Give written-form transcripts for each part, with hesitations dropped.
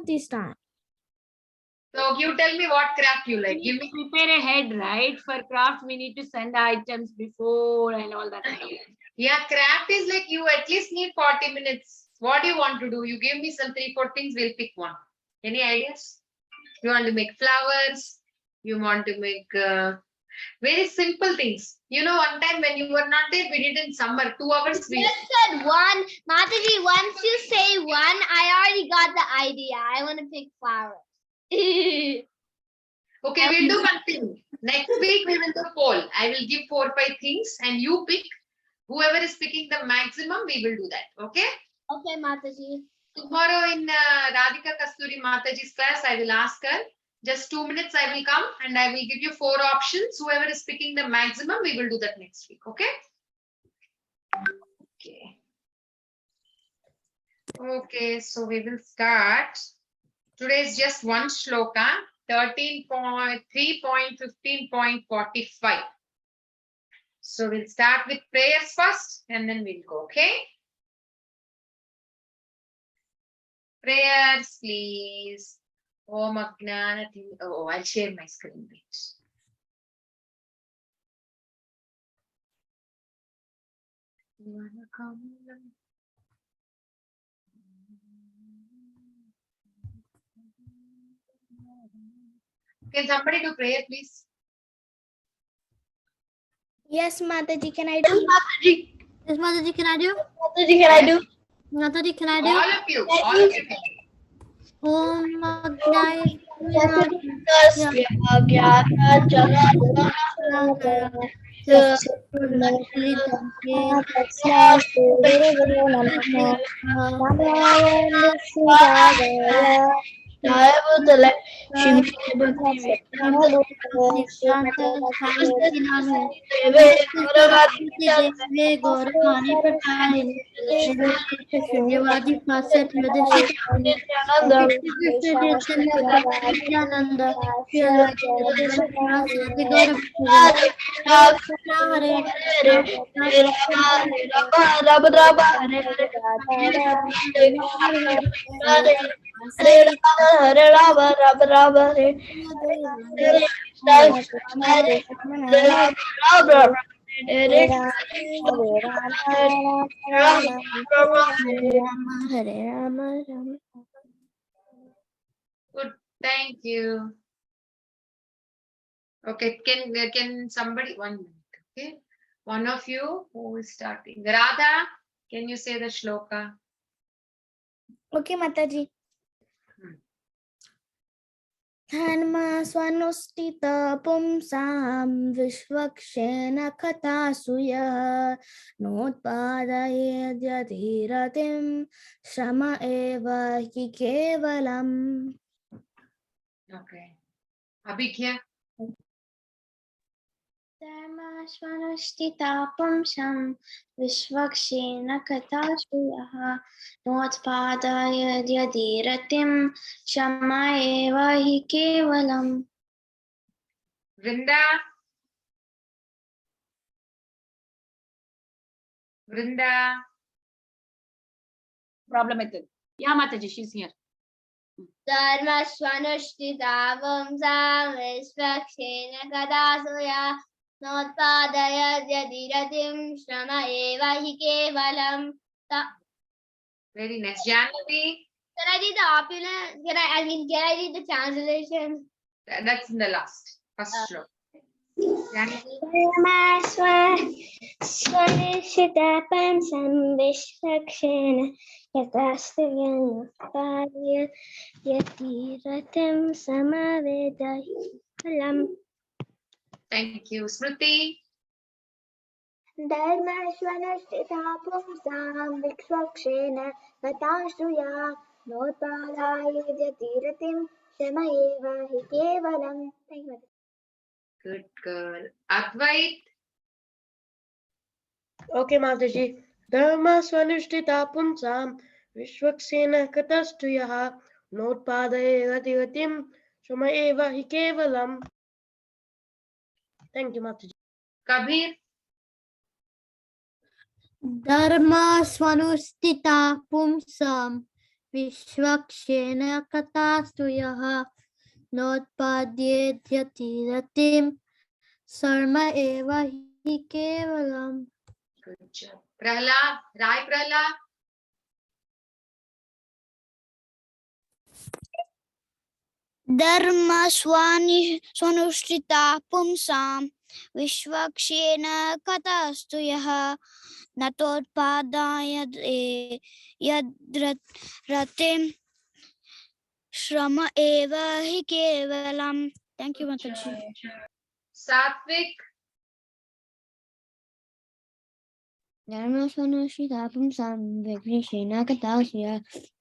this time. So you tell me what craft you like. Give me. Prepare ahead, right? For craft, we need to send items before and all that. Yeah, craft is like you at least need 40 minutes. What do you want to do? You give me some 3-4 things, we'll pick one. Any ideas? You want to make flowers? You want to make very simple things. You know, one time when you were not there, we did in summer, 2 hours. You just said one. Mataji, once you say one, I already got the idea. I want to pick flowers. Okay, we'll do one thing. Next week we will do poll. I will give 4 or 5 things and you pick. Whoever is picking the maximum, we will do that. Okay? Okay, Mataji. Tomorrow in Radhika Kasturi Mataji's class, I will ask her. Just 2 minutes I will come and I will give you 4 options. Whoever is picking the maximum, we will do that next week. Okay? Okay. Okay, so we will start. Today is just one shloka, 13.3.15.45. So we'll start with prayers first and then we'll go, okay? Prayers, please. Om Ajnanati. Oh, I'll share my screen, please. You wanna come? Can somebody do prayer, please? Yes, Mataji, can I do? Yes, Mataji, can I do? Mataji, can I do? Mataji, can I do? All of you. All of you. Om Agnai. Good. Thank you. Okay, can somebody 1 minute? Okay, one of you who is starting. Radha, can you say the shloka? Okay, Mataji. Dharma swanustita pumsam vishvakshena katasuya notpadayed yadiratim shama eva hi kevalam. Okay. Abhigya. Dharma swanustita pumsam vishvakshena katasuya notpadayed yadiratim shama eva hi kevalam. Vrinda. Vrinda. Problem with it. Yeah, Mataji, she's here. Dharma swanushtita vamsam vishvakshena kadasuya notpadayad yadiratim shrama eva hi kevalam. Very nice. Janvi. Can I read the opulent? Can I read the translation? That's in the last. First shloka. Dharma swanushtita vamsam vishvakshena kadasuya notpadayad yadiratim samaveda hi kevalam. Thank you. Smriti. Dharma swanushtita pumsam vikshvakshena katasuya notpadayad yadiratim shama eva hi kevalam. Thank you. Good girl. Advait. Okay, Mataji. Dharma swanushtita punsam vishvaksena katastuyaha notpadaye gatigatim shama eva hi kevalam. Thank you, Mataji. Kabir. Dharma swanustita pumsam Vishwakshena katastuyah notpadyeti ratim sarma eva hi kevalam. Good job. Prahlad, Rai Prahlad. Dharma swanushrita pumsam vishwakshena katastuyah natotpadaya yadratim Shrama eva hi kevalam. Thank you, Mataji. Satvik. Dharmasvanashitapum samvekshena katasya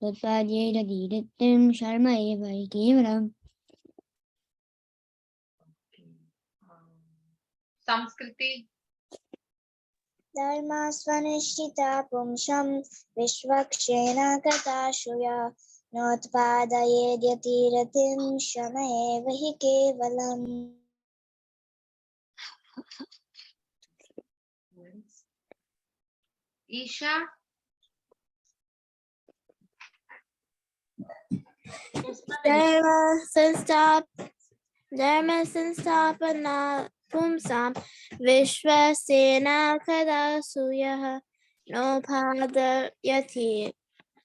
totpadyeda diditim sharma eva hi kevalam. Samskriti. Dharmasvanashita pumsam vishwakshena katashuya notpadayedhyati ratim shama eva hi kevalam. Isha. Dharma sanstapana pumsam vishwasena kadasuyah nopadayati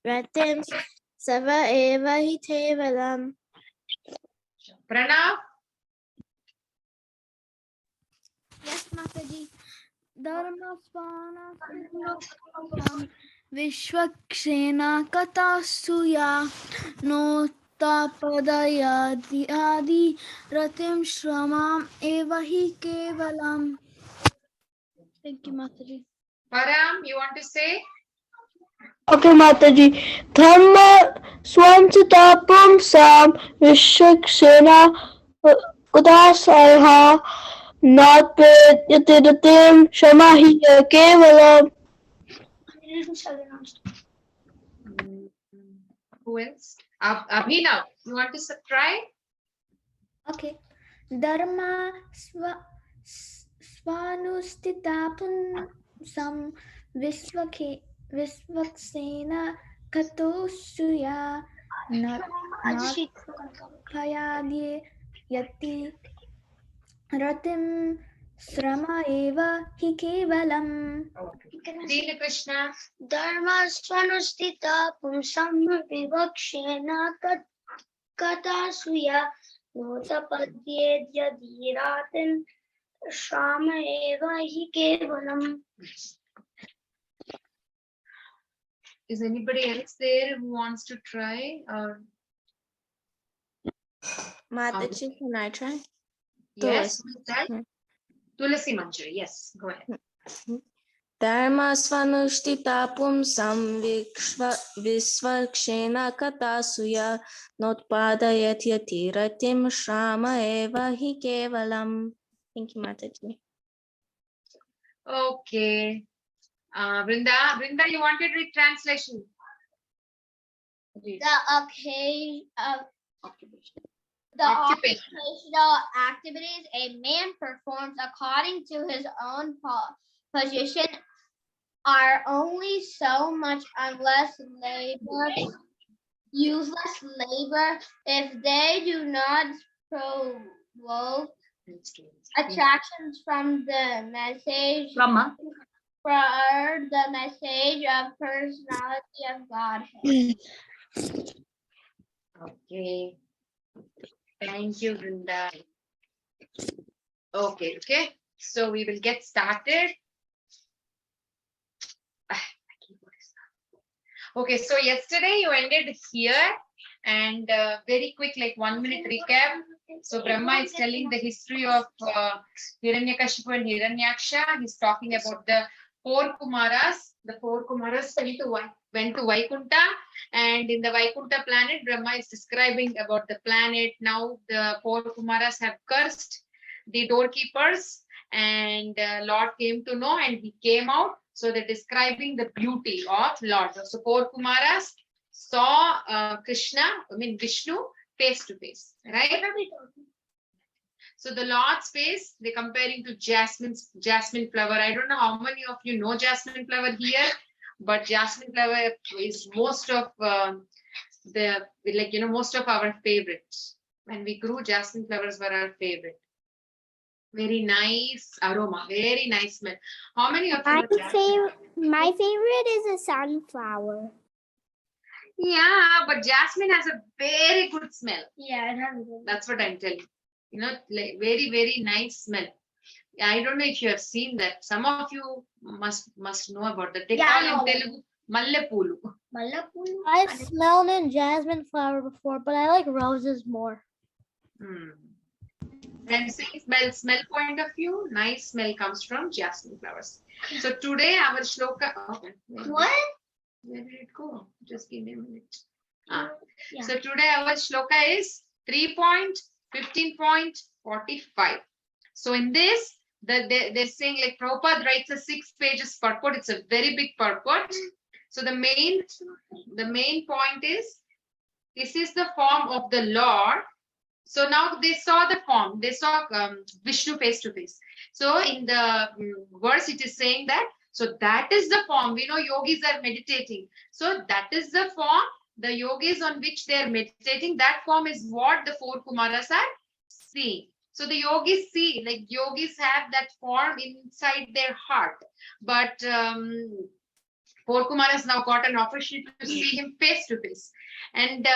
ratim sava eva hi kevalam. Pranav. Yes, Mataji. Dharmasvana Vishwakshena Katasuya Notapadayadi Adi Ratim Shramam Eva Hi Kevalam. Thank you, Mataji. Param, you want to say? Okay, Mataji. Dharma swanchita pumsam vishwakshena udasarha not yatiratim shamahiya kevalam. Who else? Abhinav, you want to try? Okay. Dharma Swanustitapun Sam Vishwaksena Katosuya Not Payadi Yati Ratim Srama Eva Hi Kevalam. Sri Krishna. Dharma Swanustita Pumsam Vivakshena Katasuya Notapadyedhyadhiratim Shama Eva Hi Kevalam. Is anybody else there who wants to try? Or Mataji, can I try? yes, Tulasi. Tulasi Manjari. Yes, go ahead. Dharma svanushtita pumsam visvakshena katasuya notpadayat yatiratim shrama eva hi kevalam. Thank you, Mataji. Okay. Vrinda, you wanted read translation. The Occupation. occupational activities a man performs according to his own position are only so much unless useless labor if they do not provoke attractions from the message Brahma. for the message of personality of Godhead. Okay. Thank you, Vrinda. Okay. So we will get started. Okay, so yesterday you ended here and very quick, like 1 minute recap. So Brahma is telling the history of Hiranyakashipu and Hiranyaksha. He's talking about the 4 Kumaras. The 4 Kumaras went to Vaikunta, and in the Vaikunta planet, Brahma is describing about the planet. Now the 4 Kumaras have cursed the doorkeepers, and Lord came to know and he came out. So they're describing the beauty of Lord. So 4 Kumaras saw Vishnu face to face, right? So the Lord's face, they're comparing to jasmine flower. I don't know how many of you know jasmine flower here, but jasmine flower is most of most of our favorites. When we grew, jasmine flowers were our favorite. Very nice aroma, very nice smell. How many of you know jasmine? My favorite is a sunflower. Yeah, but jasmine has a very good smell. Yeah, it has. That's what I'm telling you. Like very, very nice smell. I don't know if you have seen that. Some of you must know about that. They call in Telugu mallepulu. I've smelled in jasmine flower before, but I like roses more. And see, smell point of view, nice smell comes from jasmine flowers. So today our shloka. Okay, What? Where did it go? Just give me a minute. Yeah. So today our shloka is 3.15.45. So in this, they're saying like Prabhupada writes a 6 pages purport. It's a very big purport. So the main point is, this is the form of the Lord. So now they saw the form. They saw Vishnu face to face. So in the verse, it is saying that, so that is the form. We know yogis are meditating. So that is the form, the yogis on which they are meditating. That form is what the 4 Kumaras are seeing. So the yogis see, like yogis have that form inside their heart. But 4 Kumaras now got an opportunity to see him face to face. And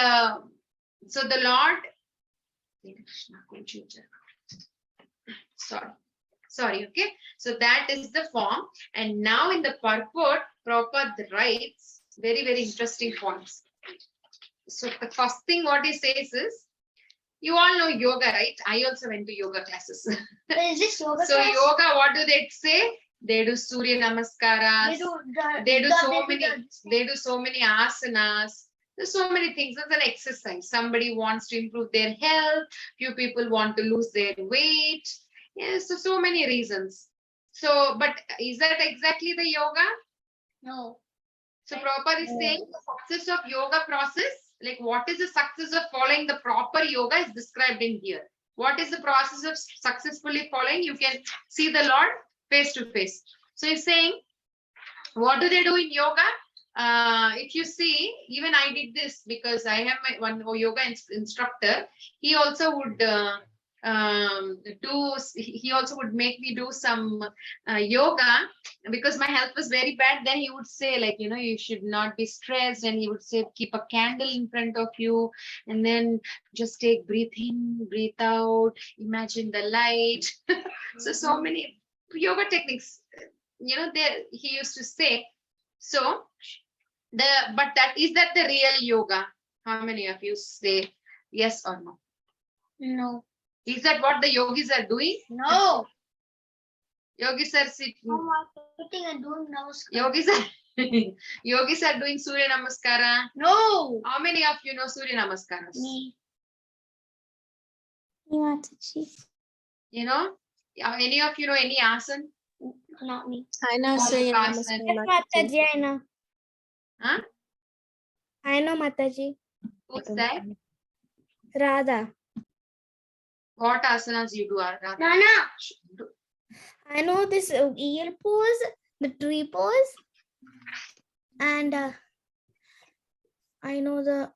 so the Lord, sorry, okay. So that is the form. And now in the purport, Prabhupada writes very, very interesting points. So the first thing what he says is, you all know yoga, right? I also went to yoga classes. Is this yoga So class? yoga, what do they say? They do Surya Namaskaras. They do so many asanas. There's so many things. It's an exercise. Somebody wants to improve their health. Few people want to lose their weight. Yes, so many reasons. So, but is that exactly the yoga? No. So Prabhupada is saying the success of yoga process, like what is the success of following the proper yoga is described in here. What is the process of successfully following? You can see the Lord face to face. So he's saying, what do they do in yoga? If you see, even I did this because I have my one yoga instructor. He also would he also would make me do some yoga because my health was very bad. Then he would say, like, you should not be stressed, and he would say, keep a candle in front of you, and then just take breathe in, breathe out, imagine the light. So many yoga techniques, there he used to say. So but that is that the real yoga? How many of you say yes or no? No. Is that what the yogis are doing? No. Yogis are sitting. Sitting and doing namaskar. Yogis are doing Surya Namaskara. No. How many of you know Surya Namaskaras? Me. Mataji. Any of you know any asan? Not me. I know Surya Namaskar. Namaskar. Mataji, I know. Huh? I know Mataji. Who's that? Radha. What asanas you do, Radha? Nana. I know this eel pose, the tree pose, and I know the.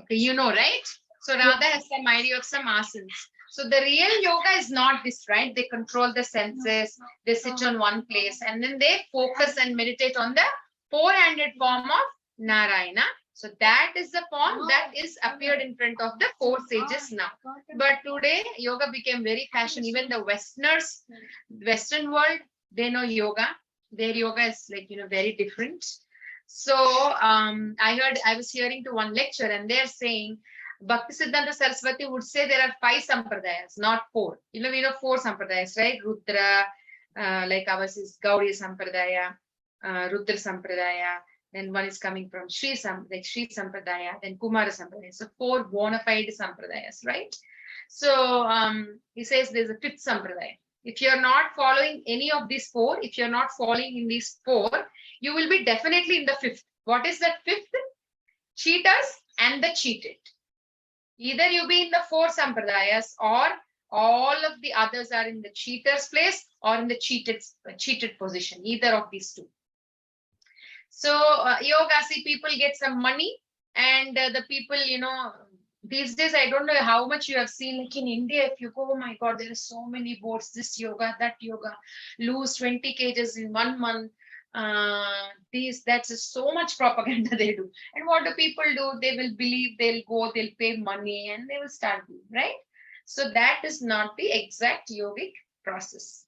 Okay, you know, right? So Radha has some idea of some asanas. So the real yoga is not this, right? They control the senses, they sit on one place, and then they focus and meditate on the 400 form of Narayana. So that is the form that is appeared in front of the 4 sages now. But today, yoga became very fashion. Even the Westerners, Western world, they know yoga. Their yoga is like, very different. So I was hearing to one lecture, and they're saying, Bhaktisiddhanta Saraswati would say there are 5 sampradayas, not 4. We know 4 sampradayas, right? Rudra, like ours is Gaudiya Sampradaya, Rudra Sampradaya. Then one is coming from Sri Sampradaya, then Kumara Sampradaya. So 4 bona fide Sampradayas, right? So he says there's a 5th Sampradaya. If you're not following any of these 4, if you're not following in these 4, you will be definitely in the 5th. What is that 5th? Cheaters and the cheated. Either you be in the 4 Sampradayas, or all of the others are in the cheater's place or in the cheated position, either of these 2. So yoga, see, people get some money, and the people, these days, I don't know how much you have seen, like in India, if you go, oh my God, there are so many boards, this yoga, that yoga, lose 20 kgs in 1 month. That's so much propaganda they do. And what do people do? They will believe, they'll go, they'll pay money, and they will start doing, right? So that is not the exact yogic process.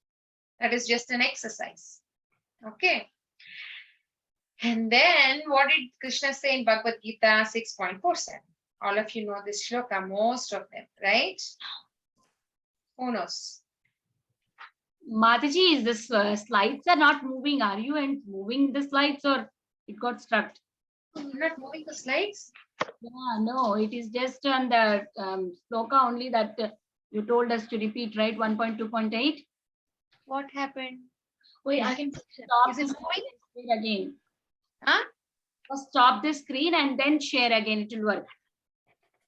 That is just an exercise. Okay. And then what did Krishna say in Bhagavad Gita 6.47? All of you know this shloka, most of them, right? Who knows? Mataji, is this slides are not moving? Are you and moving the slides or it got stuck? You're not moving the slides? Yeah, no, it is just on the shloka only that you told us to repeat, right? 1.2.8. What happened? Wait, I can stop Is it this moving? share again. Huh? First stop the screen and then share again. It will work.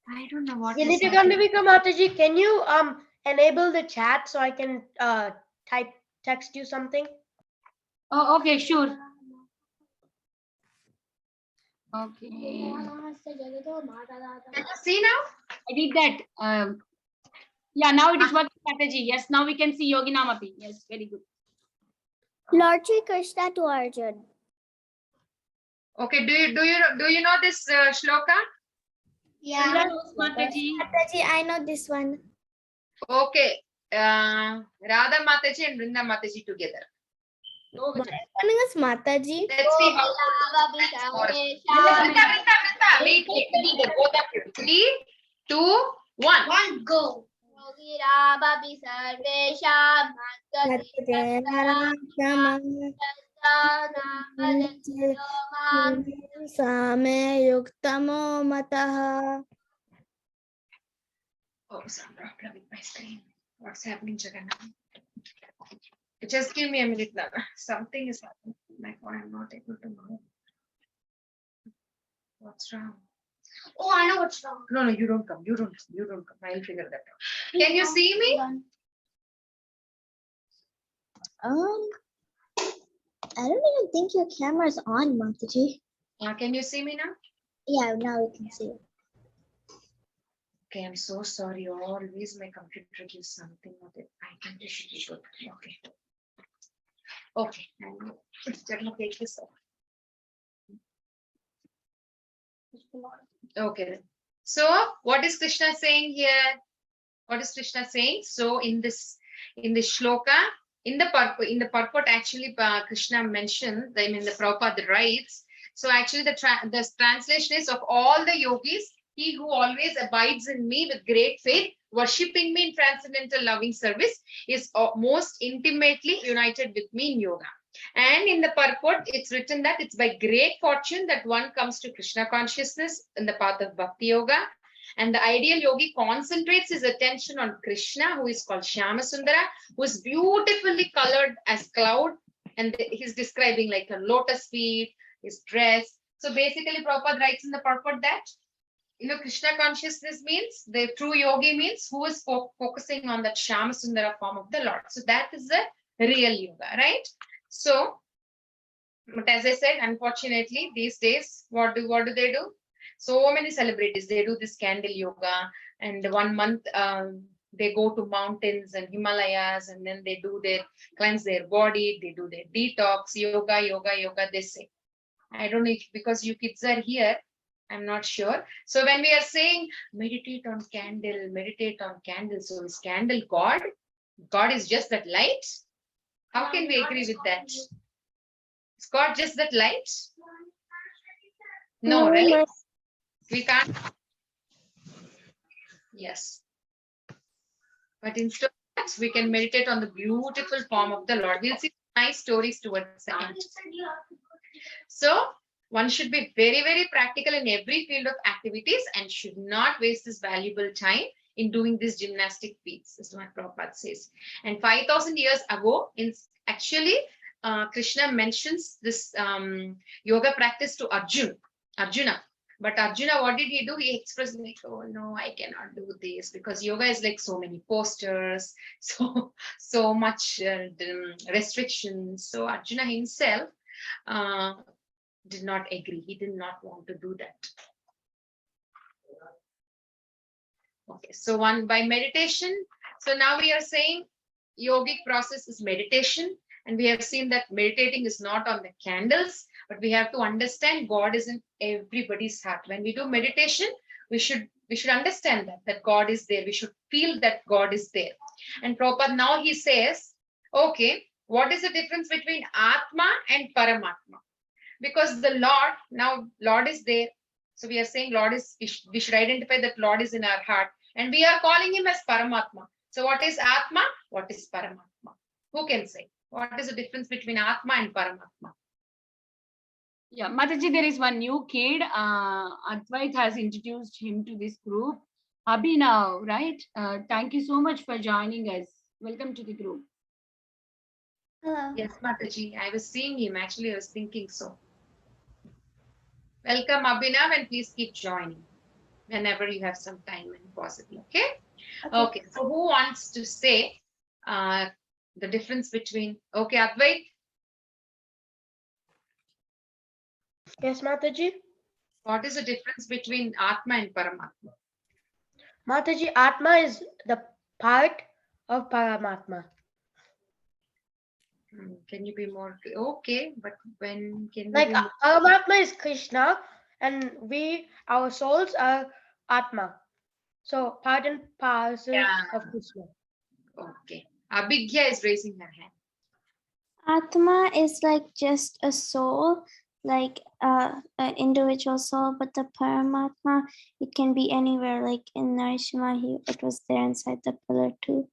I don't know what is Mataji, can you enable the chat so I can text you something? Oh, okay, sure. Okay. Can you see now? I did that. Yeah, now it is working, Mataji. Yes, now we can see Yogi Namapi. Yes, very good. Lord Shri Krishna to Arjun. Okay, do you know this shloka? Yeah. Mataji. Mataji, I know this one. Okay. Radha Mataji and Vrinda Mataji together. My name is Mataji. Let's see how. Vrinda, wait, together, both of you. 3, 2, 1. Go. Same yuktamo mataha. Oh, some problem with my screen. What's happening, Jagannath? Just give me a minute now. Something is happening. My phone, I'm not able to know. What's wrong? Oh, I know what's wrong. No, you don't come. You don't come. I'll figure that out. Can you see me? I don't even think your camera's on, Mataji. Can you see me now? Yeah, now we can see it. Okay, I'm so sorry. Always my computer gives something of it. I think this should be good. Okay. Okay. I'm gonna take this off. Okay. So what is Krishna saying here? What is Krishna saying? So in this shloka, in the purport, actually Krishna mentioned, I mean the Prabhupada writes. So actually the translation is, of all the yogis, he who always abides in me with great faith, worshipping me in transcendental loving service, is most intimately united with me in yoga. And in the purport, it's written that it's by great fortune that one comes to Krishna consciousness in the path of Bhakti Yoga. And the ideal yogi concentrates his attention on Krishna, who is called Shyama Sundara, who is beautifully colored as cloud. And he's describing like a lotus feet, his dress. So basically, Prabhupada writes in the purport that, Krishna consciousness means, the true yogi means who is focusing on that Shyama Sundara form of the Lord. So that is the real yoga, right? So, but as I said, unfortunately, these days, what do they do? So many celebrities, they do this candle yoga, and 1 month they go to mountains and Himalayas, and then they cleanse their body, they do their detox, yoga, they say. I don't know if because you kids are here, I'm not sure. So when we are saying meditate on candle, so is candle God? God is just that light? How can we agree with that? Is God just that light? No, right? We can't. Yes. But instead of that, we can meditate on the beautiful form of the Lord. We'll see nice stories towards the end. So one should be very, very practical in every field of activities and should not waste this valuable time in doing these gymnastic feats, is what Prabhupada says. And 5,000 years ago, Krishna mentions this yoga practice to Arjuna. But Arjuna, what did he do? He expressed like, oh no, I cannot do this because yoga is like so many postures, so much restrictions. So Arjuna himself did not agree. He did not want to do that. Okay, so one by meditation. So now we are saying yogic process is meditation. And we have seen that meditating is not on the candles, but we have to understand God is in everybody's heart. When we do meditation, we should understand that God is there. We should feel that God is there. And Prabhupada now he says, okay, what is the difference between Atma and Paramatma? Because the Lord, now Lord is there. So we are saying Lord is, we should identify that Lord is in our heart. And we are calling him as Paramatma. So what is Atma? What is Paramatma? Who can say? What is the difference between Atma and Paramatma? Yeah, Mataji, there is one new kid. Advait has introduced him to this group. Abhinav, right? Thank you so much for joining us. Welcome to the group. Hello. Yes, Mataji. I was seeing him. Actually, I was thinking so. Welcome, Abhinav, and please keep joining whenever you have some time and possible. Okay? Okay. So who wants to say the difference between, okay, Advait? Yes, Mataji. What is the difference between Atma and Paramatma? Mataji, Atma is the part of Paramatma. Can you be more okay? But when can you Like be more... Paramatma is Krishna, and our souls are Atma. So part and parcel of Krishna. Okay. Abhigya is raising her hand. Atma is like just a soul, like an individual soul, but the Paramatma, it can be anywhere, like in Narishima, it was there inside the pillar too.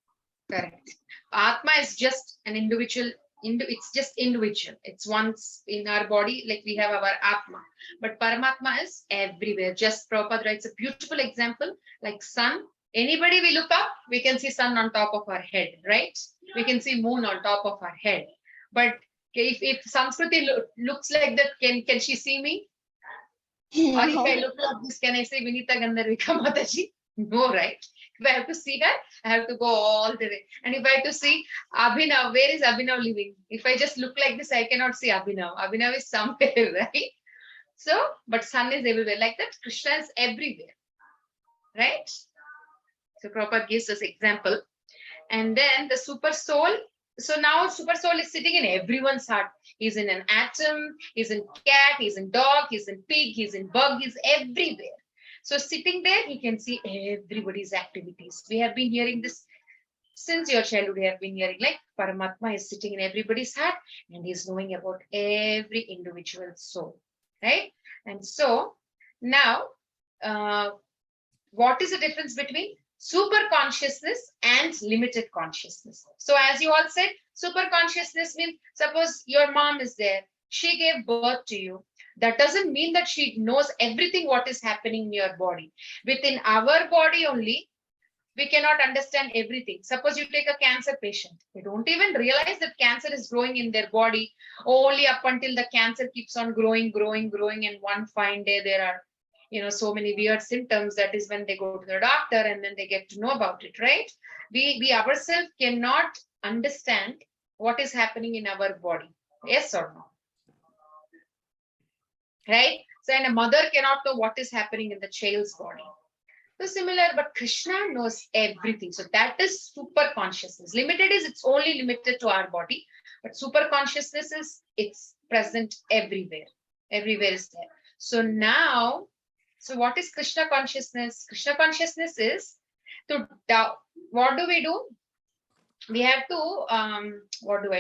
Correct. Atma is just an individual, it's just individual. It's once in our body, like we have our Atma. But Paramatma is everywhere. Just Prabhupada writes a beautiful example, like sun. Anybody we look up, we can see sun on top of our head, right? We can see moon on top of our head. But if Samskriti looks like that, can she see me? Or if I look like this, can I say Vinita Gandharvika Mataji? No, right? If I have to see her, I have to go all the way. And if I have to see Abhinav, where is Abhinav living? If I just look like this, I cannot see Abhinav. Abhinav is somewhere, right? So, but sun is everywhere. Like that, Krishna is everywhere, right? So Prabhupada gives us example. And then the super soul. So now super soul is sitting in everyone's heart. He's in an atom, he's in cat, he's in dog, he's in pig, he's in bug, he's everywhere. So sitting there, he can see everybody's activities. We have been hearing this since your childhood. We have been hearing like Paramatma is sitting in everybody's heart and he's knowing about every individual soul, right? And so now, what is the difference between super consciousness and limited consciousness? So as you all said, super consciousness means, suppose your mom is there, she gave birth to you. That doesn't mean that she knows everything what is happening in your body. Within our body only, we cannot understand everything. Suppose you take a cancer patient, they don't even realize that cancer is growing in their body only up until the cancer keeps on growing, and one fine day there are so many weird symptoms. That is when they go to the doctor and then they get to know about it, right? We ourselves cannot understand what is happening in our body. Yes or no? Right? So, and a mother cannot know what is happening in the child's body. So similar, but Krishna knows everything. So that is super consciousness. Limited is it's only limited to our body, but super consciousness is it's present everywhere. Everywhere is there. So now, so what is Krishna consciousness? Krishna consciousness is to what do? We have to what do?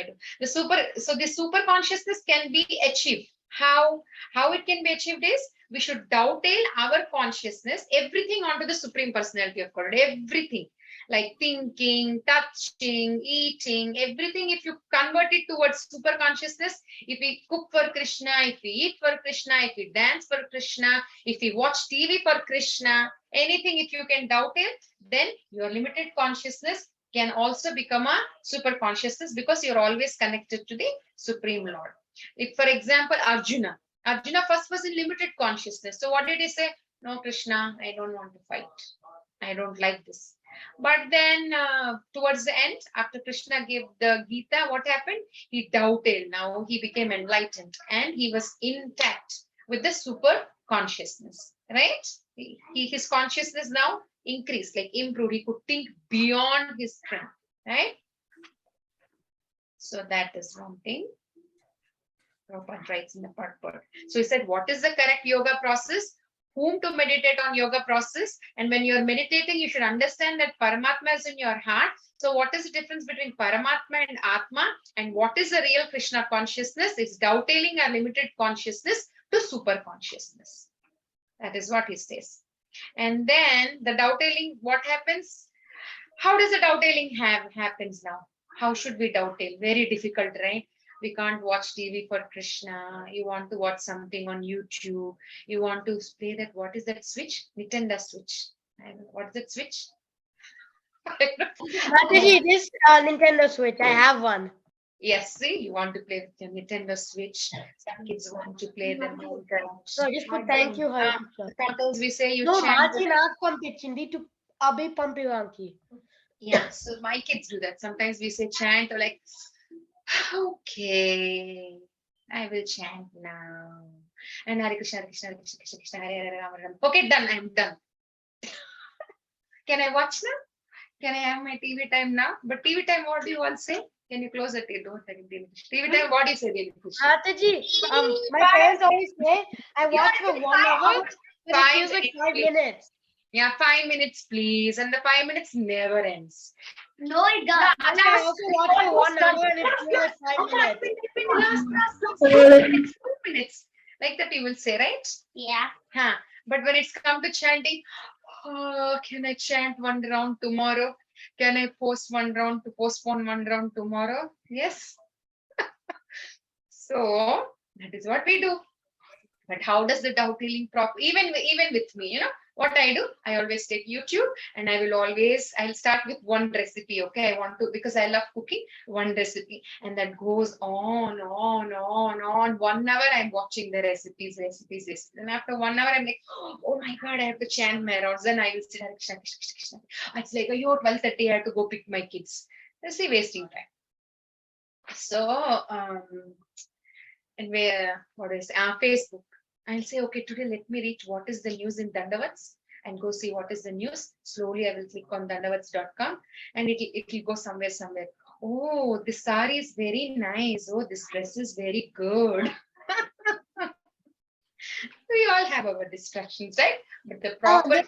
The super consciousness can be achieved. How it can be achieved is we should dovetail our consciousness, everything onto the Supreme Personality of God. Everything like thinking, touching, eating, everything. If you convert it towards super consciousness, if we cook for Krishna, if we eat for Krishna, if we dance for Krishna, if we watch TV for Krishna, anything, if you can dovetail, then your limited consciousness can also become a super consciousness because you're always connected to the Supreme Lord. If, for example, Arjuna first was in limited consciousness. So what did he say? No, Krishna, I don't want to fight. I don't like this. But then towards the end, after Krishna gave the Gita, what happened? He doubted. Now he became enlightened and he was intact with the super consciousness, right? His consciousness now increased, like improved. He could think beyond his strength, right? So that is one thing. Prabhupada writes in the purport. So he said, what is the correct yoga process? Whom to meditate on yoga process? And when you're meditating, you should understand that Paramatma is in your heart. So what is the difference between Paramatma and Atma? And what is the real Krishna consciousness? It's dovetailing our limited consciousness to super consciousness. That is what he says. And then the dovetailing, what happens? How does the dovetailing happens now? How should we dovetail? Very difficult, right? We can't watch TV for Krishna. You want to watch something on YouTube. You want to play that. What is that switch? Nintendo switch. What is that switch? Mataji, this Nintendo Switch, I have one. Yes, see, you want to play with your Nintendo Switch. Some kids want to play the Minecraft. So just put thank you, Hare Krishna. Sometimes we say you No, chant. Mati నాకు పంపించింది to Abhi పంపివానికి. Yeah, so my kids do that. Sometimes we say chant or like, okay, I will chant now. And Hare Krishna, Hare Krishna, Hare Krishna, Krishna Krishna, Hare Hare, Rama Rama. Okay, done. I'm done. Can I watch now? Can I have my TV time now? But TV time, what do you all say? Can you close the TV? Don't tell me. TV time, what do you say, Devi Krishna? Mataji, my parents always say I watch for 1 hour, but it feels like 5 minutes. Yeah, 5 minutes, please. And the 5 minutes never ends. No, it does. And I also watch for 1 hour and it feels like 5 minutes. Last 2 minutes. Like that you will say, right? Yeah. Huh. But when it's come to chanting, oh, can I chant one round tomorrow? Can I postpone one round tomorrow? Yes. So that is what we do. But how does the dovetailing even with me, you know, what I do, I always take YouTube and I'll start with one recipe. Okay, I want to, because I love cooking, one recipe, and that goes on. 1 hour I'm watching the recipes. And after 1 hour I'm like, oh my God, I have to chant my rounds. Then I will sit there, Krishna, Krishna, Krishna. It's like, oh, 12:30, I have to go pick my kids. That's wasting time. So and where, what is Facebook? I'll say, okay, today let me read what is the news in Dandavats and go see what is the news. Slowly I will click on dandavats.com and it will go somewhere. Oh, this sari is very nice. Oh, this dress is very good. We all have our distractions, right? But the proper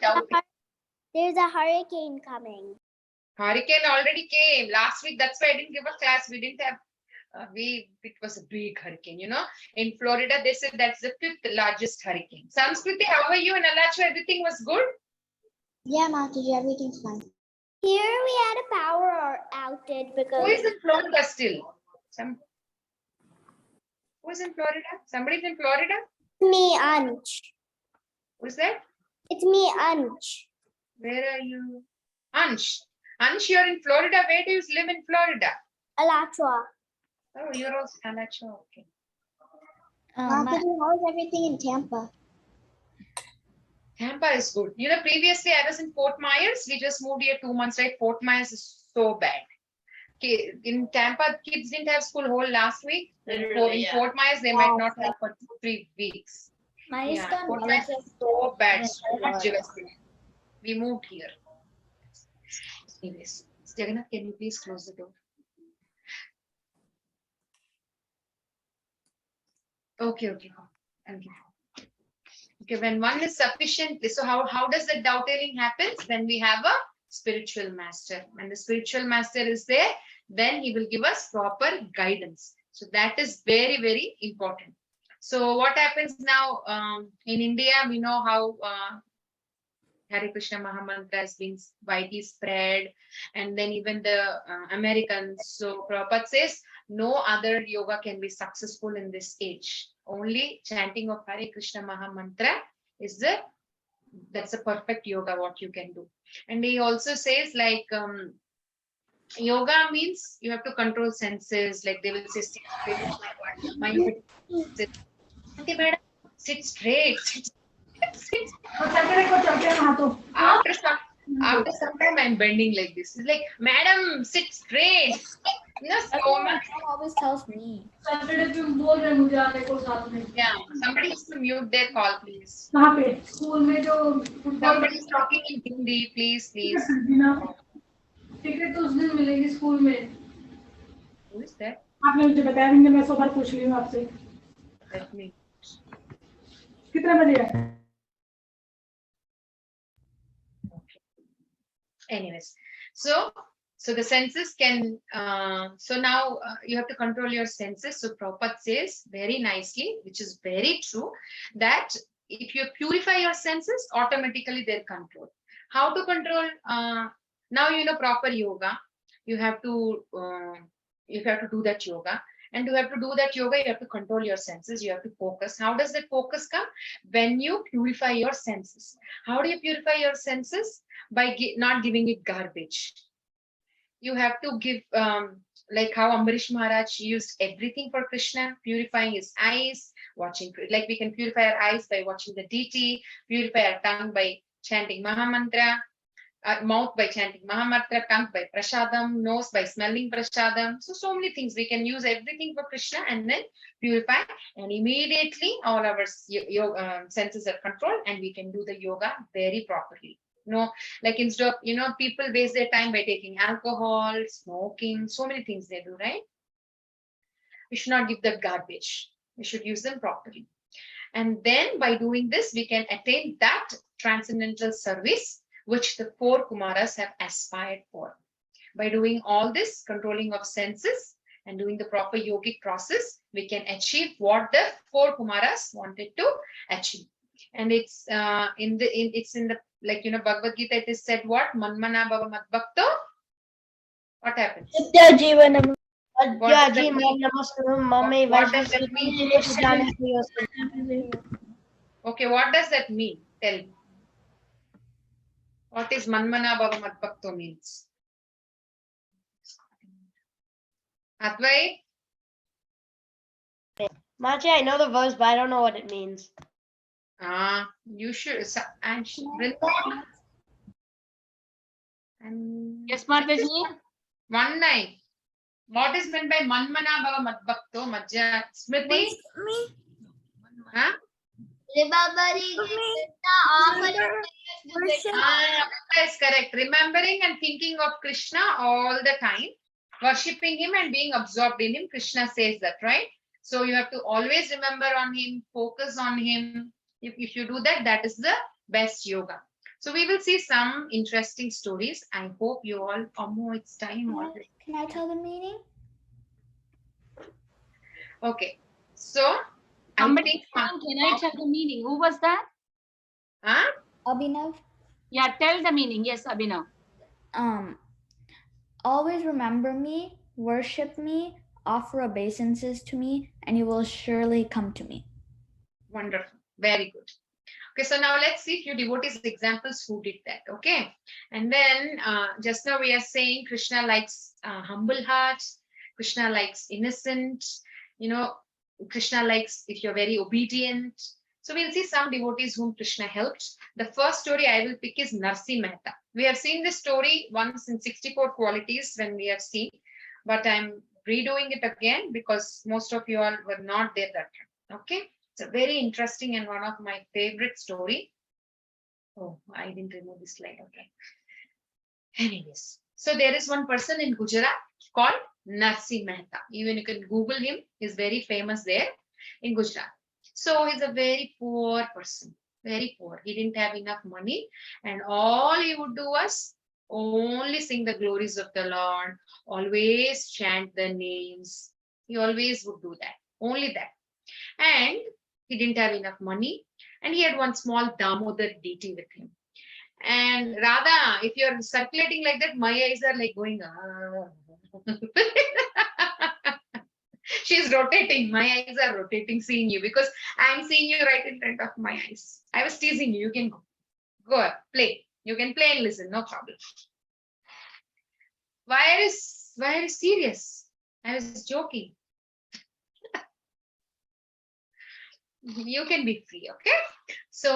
There's a hurricane coming. Hurricane already came last week. That's why I didn't give a class. We didn't have. It was a big hurricane, you know. In Florida, they said that's the 5th largest hurricane. Samskriti, how are you? In Alachu, everything was good? Yeah, Mataji, everything's fine. Here we had a power outage because... Who is in Florida still? Who is in Florida? Somebody's in Florida? Me, Ansh. Who's that? It's me, Ansh. Where are you? Ansh. Ansh, you're in Florida. Where do you live in Florida? Alachua. Oh, you're also Alachu. Okay. Mataji, how's everything in Tampa? Tampa is good. You know, previously I was in Fort Myers. We just moved here 2 months, right? Fort Myers is so bad. Okay, in Tampa, kids didn't have school whole last week. In Fort Myers, they might not have for 3 weeks. Fort Myers is so bad. So much devastation. We moved here. Anyways, Jagannath, can you please close the door? Okay. Thank you. Okay, when one is sufficient, so how does the dovetailing happen? When we have a spiritual master. When the spiritual master is there, then he will give us proper guidance. So that is very, very important. So what happens now in India, we know how Hare Krishna Mahamantra has been widely spread, and then even the Americans. So Prabhupada says, no other yoga can be successful in this age. Only chanting of Hare Krishna Mahamantra is that's a perfect yoga what you can do. And he also says like yoga means you have to control senses. Like they will say, sit straight. Okay, madam, sit straight. After after some time I'm bending like this. It's like, madam, sit straight. You know, That's so what my much. mom always tells me. Saturday पे बोल रहे हैं मुझे आने को साथ में Yeah, somebody has to mute their call, please. कहाँ पे स्कूल में जो football Somebody is talking in Hindi, please, please. Ticket तो उस दिन मिलेगी स्कूल में Who is that? आपने मुझे बताया नहीं मैं 100 बार पूछ रही हूँ आपसे Let me. कितने बजे है Anyways, so the senses can. So now you have to control your senses. So Prabhupada says very nicely, which is very true, that if you purify your senses, automatically they're controlled. How to control? Now you know proper yoga. You have to do that yoga. And to have to do that yoga, you have to control your senses. You have to focus. How does that focus come? When you purify your senses. How do you purify your senses? By not giving it garbage. You have to give, like how Ambarish Maharaj used everything for Krishna, purifying his eyes, watching, like we can purify our eyes by watching the deity, purify our tongue by chanting Mahamantra, mouth by chanting Mahamantra, tongue by Prasadam, nose by smelling Prasadam. So many things. We can use everything for Krishna and then purify, and immediately all our senses are controlled and we can do the yoga very properly. No, like instead of, people waste their time by taking alcohol, smoking, so many things they do, right? We should not give that garbage. We should use them properly. And then by doing this, we can attain that transcendental service which the 4 Kumaras have aspired for. By doing all this, controlling of senses and doing the proper yogic process, we can achieve what the 4 Kumaras wanted to achieve. And it's in the Bhagavad Gita, it is said what? Manmana bhava madbhakto. What happens? What does that mean? Okay, what does that mean? Tell me. What is Manmana bhava madbhakto means? Atvai? Machi, I know the verse, but I don't know what it means. You should. Yes, Mataji. 1-9. What is meant by Manmana bhava madbhakto? Majja Smriti? Huh? Remembering Krishna, offering Krishna. Yes, correct. Remembering and thinking of Krishna all the time, worshipping him and being absorbed in him. Krishna says that, right? So you have to always remember on him, focus on him. If you do that, that is the best yoga. So we will see some interesting stories. I hope you all, it's time already. Can I tell the meaning? Okay. So Somebody can I tell the meaning? Who was that? Huh? Abhinav. Yeah, tell the meaning. Yes, Abhinav. Always remember me, worship me, offer obeisances to me, and you will surely come to me. Wonderful. Very good. Okay, so now let's see few devotees examples who did that. Okay, and then just now we are saying Krishna likes humble hearts. Krishna likes innocent. Krishna likes if you're very obedient. So we'll see some devotees whom Krishna helped. The first story I will pick is Narsi Mehta. We have seen this story once in 64 qualities when we have seen, but I'm redoing it again because most of you all were not there that time. Okay, it's a very interesting and one of my favorite story. Oh, I didn't remove this slide. Okay. Anyways, so there is one person in Gujarat called Narsi Mehta. Even you can Google him. He's very famous there in Gujarat. So he's a very poor person, very poor. He didn't have enough money, and all he would do was only sing the glories of the Lord, always chant the names. He always would do that, only that. And he didn't have enough money, and he had one small Damodar deity with him. And Radha, if you're circulating like that, my eyes are like going, She's rotating. My eyes are rotating, seeing you, because I'm seeing you right in front of my eyes. I was teasing you. You can go play. You can play and listen, no problem. Why are you serious? I was joking. You can be free, okay? So,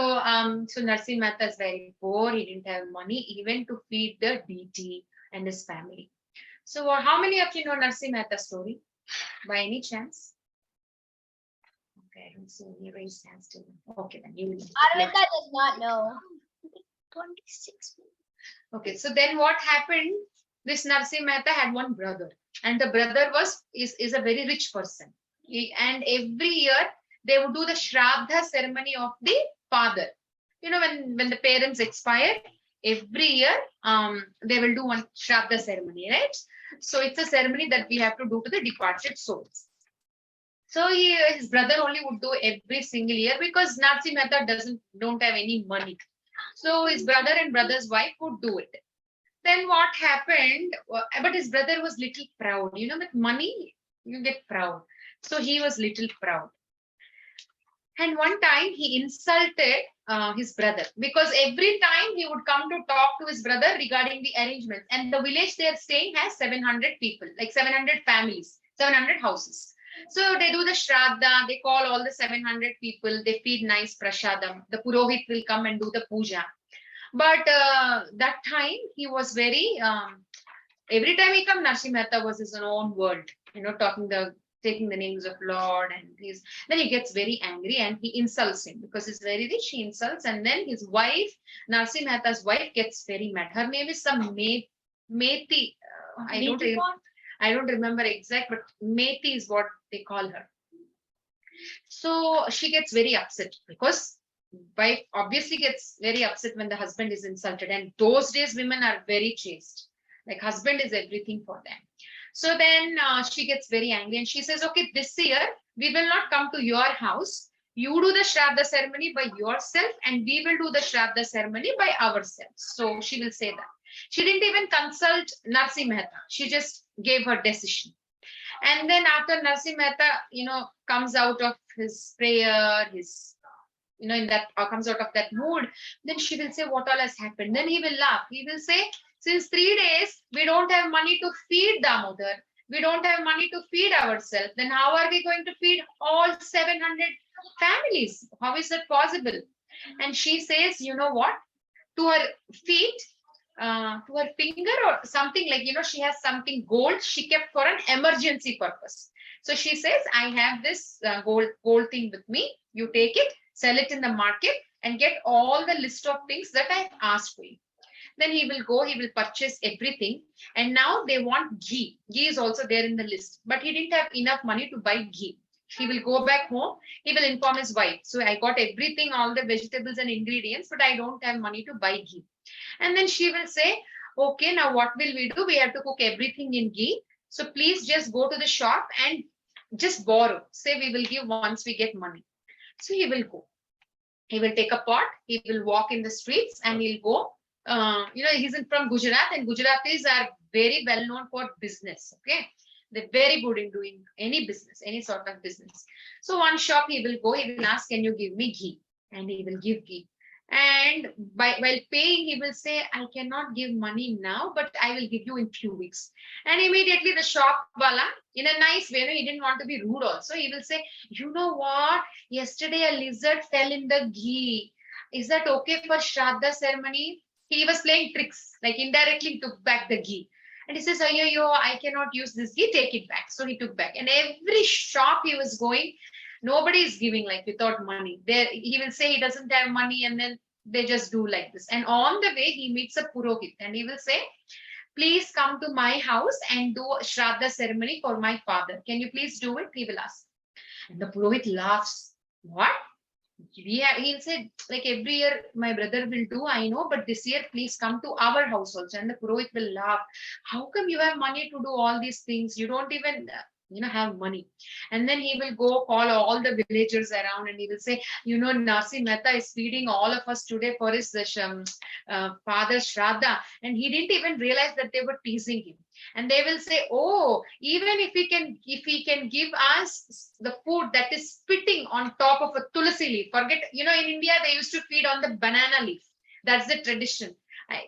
so Narsi Mehta is very poor. He didn't have money even to feed the deity and his family. So, how many of you know Narsi Mehta story by any chance? Okay, I don't see any raised hands still. Okay, then you will. Arvinda does not know. 26. Okay, so then what happened? This Narsi Mehta had one brother, and the brother is a very rich person. And every year they would do the Shraddha ceremony of the father. You know, when the parents expire, every year they will do one Shraddha ceremony, right? So it's a ceremony that we have to do to the departed souls. So his brother only would do every single year because Narsi Mehta don't have any money. So his brother and brother's wife would do it. Then what happened? But his brother was little proud. You know, with money, you get proud. So he was little proud. And one time he insulted his brother because every time he would come to talk to his brother regarding the arrangements. And the village they're staying has 700 people, like 700 families, 700 houses. So they do the Shraddha, they call all the 700 people, they feed nice prashadam. The Purohit will come and do the puja. But that time he was very, every time he come, Narsi Mehta was his own world, you know, taking the names of Lord, and then he gets very angry and he insults him because he's very rich. He insults, and then his wife, Narsi Mehta's wife, gets very mad. Her name is some Meti. I don't remember exact, but Meti is what they call her. So she gets very upset because wife obviously gets very upset when the husband is insulted, and those days women are very chaste. Like husband is everything for them. So then she gets very angry and she says, okay, this year we will not come to your house. You do the Shraddha ceremony by yourself and we will do the Shraddha ceremony by ourselves. So she will say that. She didn't even consult Narsi Mehta. She just gave her decision. And then after Narsi Mehta, you know, comes out of his prayer, in that comes out of that mood, then she will say what all has happened. Then he will laugh. He will say, since 3 days we don't have money to feed Damodar, we don't have money to feed ourselves, then how are we going to feed all 700 families? How is that possible? And she says, you know what, to her feet, to her finger or something, like, you know, she has something gold she kept for an emergency purpose. So she says, I have this gold thing with me, you take it, sell it in the market and get all the list of things that I've asked for you. Then he will go, he will purchase everything. And now they want ghee. Ghee is also there in the list, but he didn't have enough money to buy ghee. He will go back home, he will inform his wife. So I got everything, all the vegetables and ingredients, but I don't have money to buy ghee. And then she will say, okay, now what will we do? We have to cook everything in ghee. So please just go to the shop and just borrow. Say we will give once we get money. So he will go. He will take a pot, he will walk in the streets and he'll go. He's from Gujarat, and Gujaratis are very well known for business. Okay. They're very good in doing any business, any sort of business. So one shop he will go, he will ask, can you give me ghee? And he will give ghee. And while paying, he will say, I cannot give money now, but I will give you in few weeks. And immediately the shop wala, in a nice way, he didn't want to be rude also. He will say, you know what? Yesterday a lizard fell in the ghee. Is that okay for Shraddha ceremony? He was playing tricks, like indirectly took back the ghee. And he says, yo, I cannot use this ghee, take it back. So he took back. And every shop he was going, nobody is giving like without money. There he will say he doesn't have money, and then they just do like this. And on the way he meets a Purohit and he will say, please come to my house and do a Shraddha ceremony for my father. Can you please do it? He will ask. And the Purohit laughs. What? He'll say, like, every year my brother will do, I know, but this year please come to our house also. And the Purohit will laugh. How come you have money to do all these things? You don't even have money. And then he will go call all the villagers around and he will say, Narsi Mehta is feeding all of us today for his father's Shraddha. And he didn't even realize that they were teasing him. And they will say, oh, even if he can give us the food that is spitting on top of a tulsi leaf. Forget, in India, they used to feed on the banana leaf. That's the tradition. I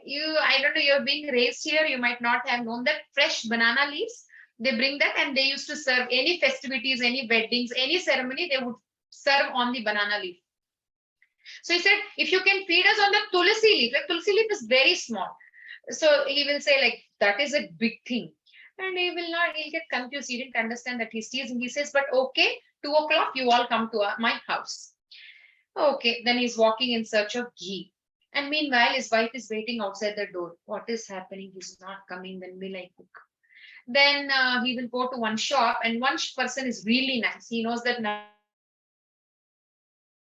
don't know, you're being raised here, you might not have known that fresh banana leaves. They bring that and they used to serve any festivities, any weddings, any ceremony, they would serve on the banana leaf. So he said, if you can feed us on the tulsi leaf, like tulsi leaf is very small. So he will say, like, that is a big thing. And he'll get confused. He didn't understand that he's teasing. He says, but okay, 2 o'clock, you all come to my house. Okay, then he's walking in search of ghee. And meanwhile, his wife is waiting outside the door. What is happening? He's not coming. When will I cook? Then he will go to one shop, and one person is really nice. He knows that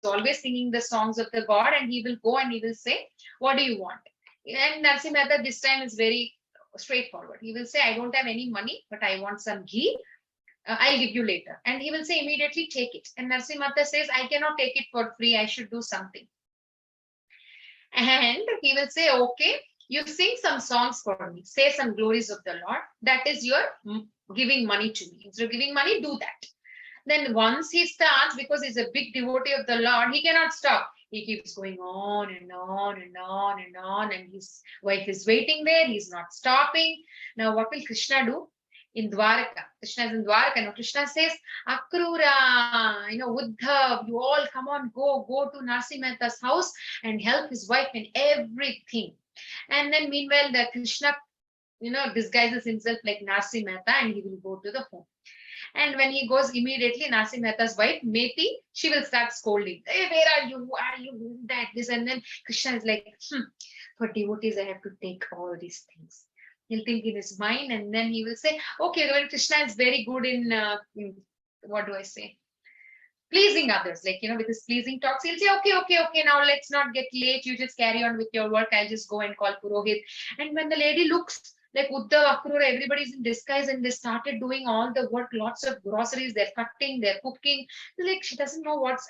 always singing the songs of the god, and he will go and he will say, what do you want? And Narsi Mehta this time is very straightforward. He will say, I don't have any money, but I want some ghee. I'll give you later. And he will say, immediately take it. And Narsi Mehta says, I cannot take it for free. I should do something. And he will say, okay, you sing some songs for me. Say some glories of the Lord. That is your giving money to me. Instead of giving money, do that. Then once he starts, because he's a big devotee of the Lord, he cannot stop. He keeps going on and on and on and on, and his wife is waiting there. He's not stopping. Now, what will Krishna do? In Dwaraka, Krishna is in Dwaraka. Now, Krishna says, Akrura, Uddhav, you all come on, go to Narsi Mehta's house and help his wife in everything. And then meanwhile, the Krishna, disguises himself like Narsi Mehta, and he will go to the home. And when he goes immediately, Narsi Mehta's wife, Meti, she will start scolding. Hey, where are you? Why are you that? This. And then Krishna is like, for devotees, I have to take all these things. He'll think in his mind, and then he will say, okay, when Krishna is very good in what do I say? Pleasing others, like, with his pleasing talks, he'll say, okay, now let's not get late. You just carry on with your work. I'll just go and call Purohit. And when the lady looks, like Uddhav, Akrura, everybody's in disguise, and they started doing all the work, lots of groceries, they're cutting, they're cooking. Like, she doesn't know what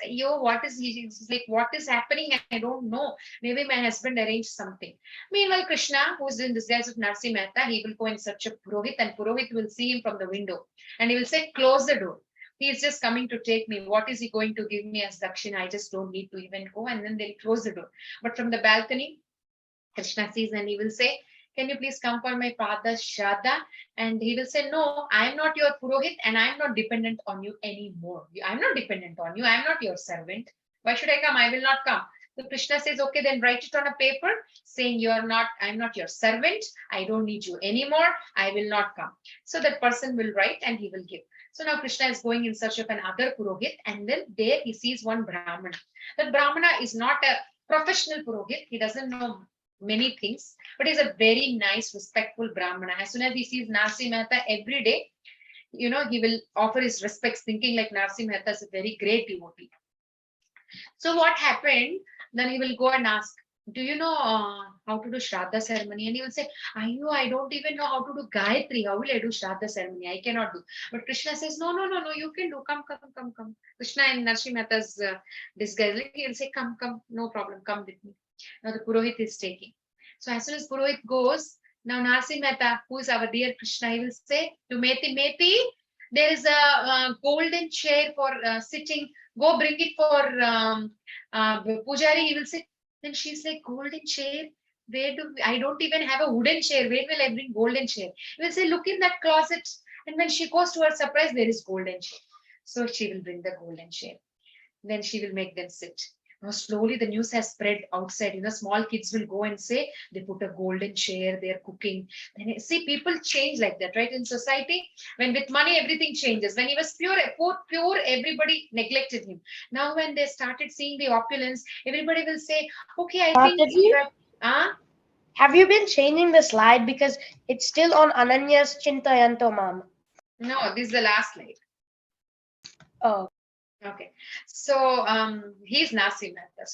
is happening? I don't know. Maybe my husband arranged something. Meanwhile, Krishna, who's in disguise of Narsi Mehta, he will go in search of Purohit, and Purohit will see him from the window, and he will say, close the door. He's just coming to take me. What is he going to give me as dakshina? I just don't need to even go. And then they'll close the door. But from the balcony, Krishna sees, and he will say, can you please come for my father's Shraddha? And he will say, no, I am not your Purohit, and I am not dependent on you anymore. I'm not dependent on you. I am not your servant. Why should I come? I will not come. So Krishna says, okay, then write it on a paper saying I'm not your servant. I don't need you anymore. I will not come. So that person will write, and he will give. So now Krishna is going in search of another Purohit, and then there he sees one Brahmana. That Brahmana is not a professional Purohit. He doesn't know many things, but he's a very nice, respectful Brahmana. As soon as he sees Narsi Mehta every day, he will offer his respects, thinking like Narsi Mehta is a very great devotee. So what happened? Then he will go and ask, do you know how to do Shraddha ceremony? And he will say, I don't even know how to do Gayatri. How will I do Shraddha ceremony? I cannot do. But Krishna says, no, you can do. Come. Krishna in Narsi Mehta's disguise, he will say, come, no problem, come with me. Now the Purohit is taking. So as soon as Purohit goes, now Narsi Mehta, who is our dear Krishna, he will say to Meti, there is a golden chair for sitting. Go bring it for Pujari. He will say. Then she's like, golden chair? I don't even have a wooden chair. Where will I bring golden chair? He will say, look in that closet. And when she goes to her surprise, there is golden chair. So she will bring the golden chair. Then she will make them sit. Now slowly the news has spread outside. Small kids will go and say, they put a golden chair, they're cooking. And see, people change like that, right? In society, when with money, everything changes. When he was pure, everybody neglected him. Now when they started seeing the opulence, everybody will say, okay, I think you have you been changing the slide? Because it's still on Ananya's Chintayanto, ma'am. No, this is the last slide. Oh. Okay, so he's Narsi Mehta.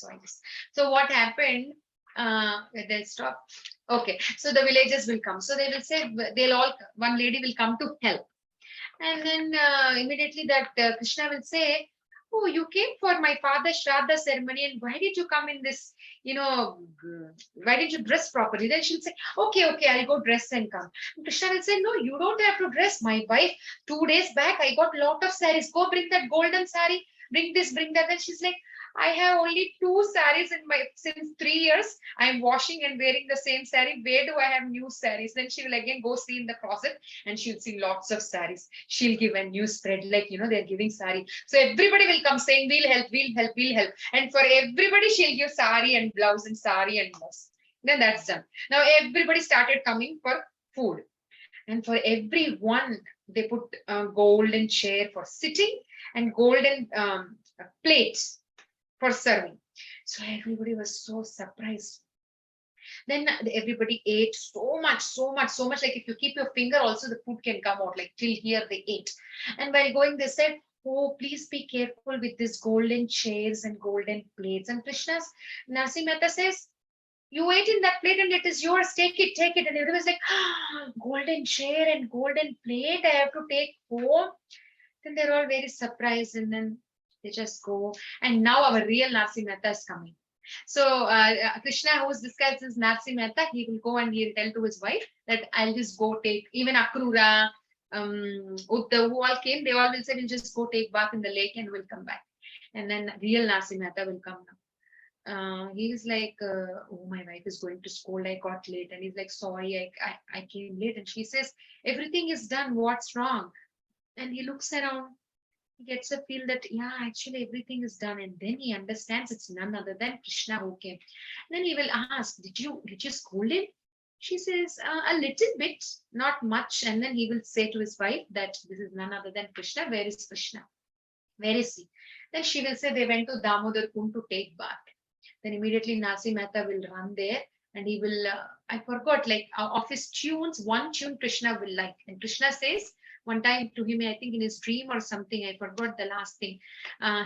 So what happened? They'll stop. Okay, so the villagers will come. So they will say, one lady will come to help. And then immediately that Krishna will say, oh, you came for my father's Shraddha ceremony, and why did you come in this, why did you dress properly? Then she'll say, okay, I'll go dress and come. And Krishna will say, no, you don't have to dress. My wife, 2 days back, I got a lot of saris. Go bring that golden sari. bring this, bring that. And she's like, I have only 2 saris since 3 years. I'm washing and wearing the same sari. Where do I have new saris? Then she will again go see in the closet and she'll see lots of saris. She'll give a new spread, like, they're giving sari. So everybody will come saying, we'll help, we'll help, we'll help. And for everybody, she'll give sari and blouse and sari and blouse. Then that's done. Now everybody started coming for food. And for everyone, they put a golden chair for sitting and golden plates for serving. So everybody was so surprised. Then everybody ate so much, like if you keep your finger also, the food can come out, like till here they ate. And while going, they said, oh, please be careful with these golden chairs and golden plates. And Krishna's Nasi Mehta says, you ate in that plate and it is yours, take it. And everybody was like, golden chair and golden plate, I have to take home. Then they're all very surprised and then they just go. And now our real Nasi Mehta is coming. So Krishna, who is disguised as Nasi Mehta, he will go and he'll tell to his wife that I'll just go take, even Akrura, Uddhav, who all came, they all will say, we'll just go take bath in the lake and we'll come back. And then real Nasi Mehta will come now. He's like, oh, my wife is going to school, I got late. And he's like, sorry, I came late. And she says, everything is done, what's wrong? And he looks around, he gets a feel that, yeah, actually everything is done. And then he understands it's none other than Krishna who came. Then he will ask, did you scold him? She says, a little bit, not much. And then he will say to his wife that this is none other than Krishna. Where is Krishna? Where is he? Then she will say they went to Damodar Kund to take bath. Then immediately Nasi Mehta will run there and he will, I forgot, like of his tunes, one tune Krishna will like. And Krishna says one time to him, I think in his dream or something, I forgot the last thing.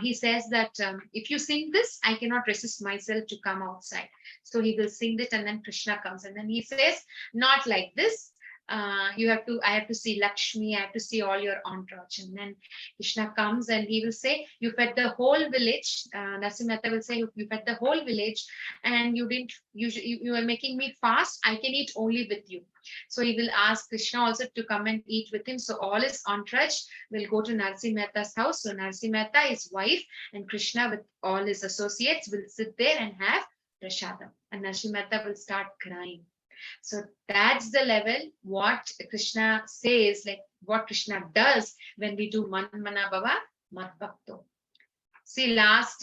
He says that if you sing this, I cannot resist myself to come outside. So he will sing it and then Krishna comes. And then he says, not like this. I have to see Lakshmi, I have to see all your entourage. And then Krishna comes and he will say, you fed the whole village. Nasi Mehta will say, you fed the whole village and you are making me fast. I can eat only with you. So he will ask Krishna also to come and eat with him. So all his entourage will go to Nasi Mehta's house. So Nasi Mehta, his wife, and Krishna with all his associates will sit there and have prasadam. And Nasi Mehta will start crying. So that's the level what Krishna says, like what Krishna does when we do Man Mana Bhava Mat Bhakto. See, last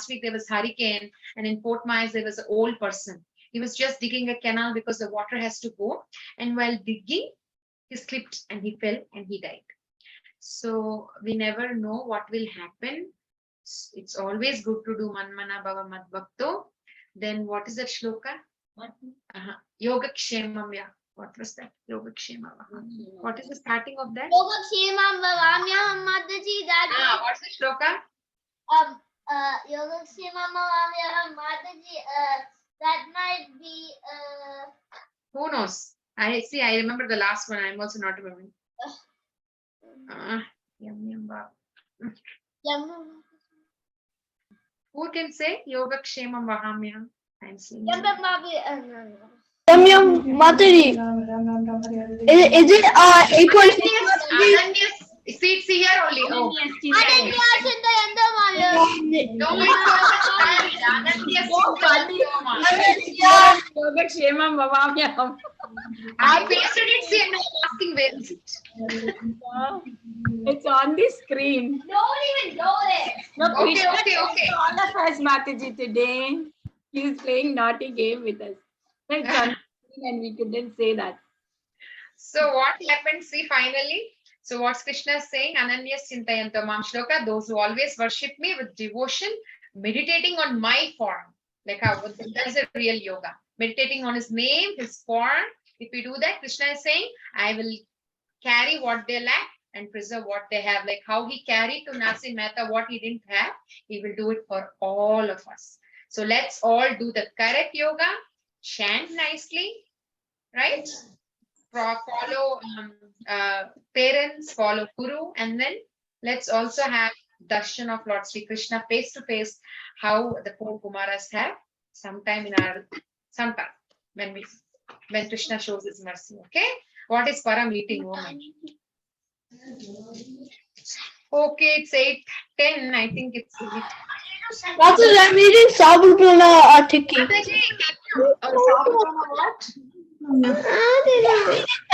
week there was hurricane, and in Port Miles there was an old person. He was just digging a canal because the water has to go, and while digging, he slipped and he fell and he died. So we never know what will happen. It's always good to do Man Mana Bhava Mat Bhakto. Then what is that shloka? Yogic Shemamya. What was that? Yogic Shemamya. What is the starting of that? Yogic Shemamya, Mataji. What's the shloka? Yogic Shemamya, Mataji. That might be. Who knows? I remember the last one. I'm also not remembering. Who can say Yogic Shemam Vahamya? I'm seeing. Mataji. Is it 8:26? See here only. Oh. I pasted it, see, and I'm asking where is it? It's on the screen. Don't even go there. No, Okay. all of us, Mataji, today. He's playing naughty game with us. It's on the screen and we couldn't say that. So what happened? See, finally. So what's Krishna saying? Ananyas Chintayanto Mam Shloka, those who always worship me with devotion, meditating on my form. Like how that's a real yoga. Meditating on his name, his form. If we do that, Krishna is saying, I will carry what they lack and preserve what they have. Like how he carried to Nasi Mehta what he didn't have, he will do it for all of us. So let's all do the correct yoga, chant nicely, right? Follow parents, follow Guru, and then let's also have darshan of Lord Sri Krishna face to face, how the four Kumaras have sometime when Krishna shows his mercy. Okay, what is Param eating woman? Okay, it's 8:10. I think it's late. Mataji, I'm eating sabudana tikki. Mataji, can you sabudana what?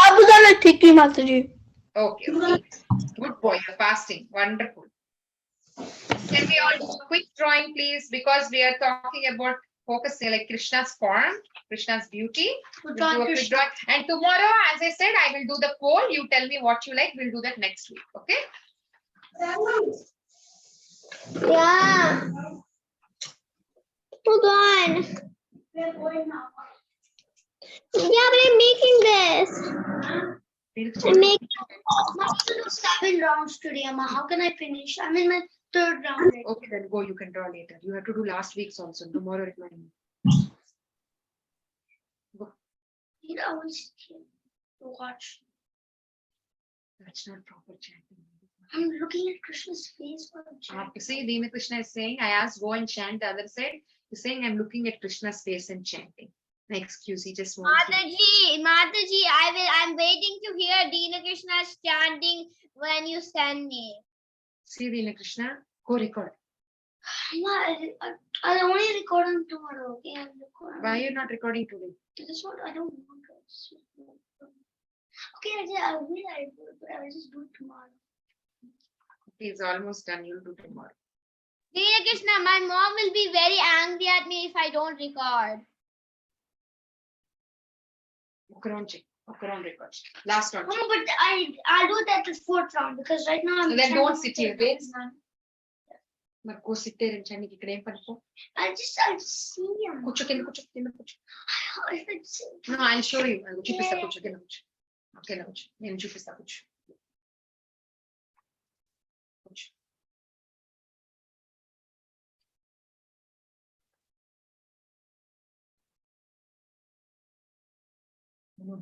Sabudana tikki, Mataji. Okay, okay. Good boy, you're fasting. Wonderful. Can we all do a quick drawing, please? Because we are talking about focusing like Krishna's form, Krishna's beauty. We'll do a quick drawing. And tomorrow, as I said, I will do the poll. You tell me what you like. We'll do that next week. Okay? Yeah. Hold on. Yeah, but I'm making this. I'm making 7 rounds today, Amma. How can I finish? I'm in my 3rd round. Okay, then go. You can draw later. You have to do last week's also. Tomorrow, remind me. Go. You know, I was to watch. That's not proper chanting. I'm looking at Krishna's face while I'm chanting. See, Dina Krishna is saying, I asked, go and chant the other side. He's saying, I'm looking at Krishna's face and chanting. No excuse, he just wants to. Mataji, I'm waiting to hear Dina Krishna's chanting when you send me. See, Dina Krishna, go record. I'll only record on tomorrow, okay? I'll record. Why are you not recording today? This one, I don't want to. Okay, I will, but I'll just do it tomorrow. He's almost done. You'll do tomorrow. Dina Krishna, my mom will be very angry at me if I don't record. Record. Last one. No, but I'll do that at 4th round because right now I'm. So then don't sit here. Wait. But go sit there and chant. I'll just see him. No, I'll show you. I'll చూపిస్తా కూర్చో. Okay, నేను చూపిస్తా కూర్చో.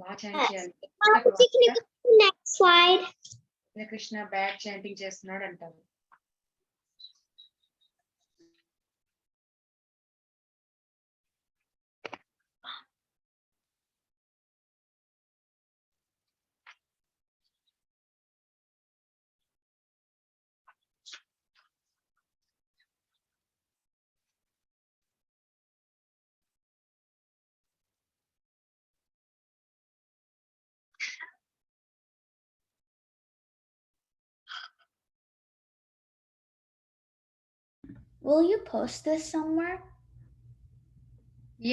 బాగా chant చేయాలి. Next slide. Krishna bad chanting చేస్తున్నాడు అంటారు. Will you post this somewhere?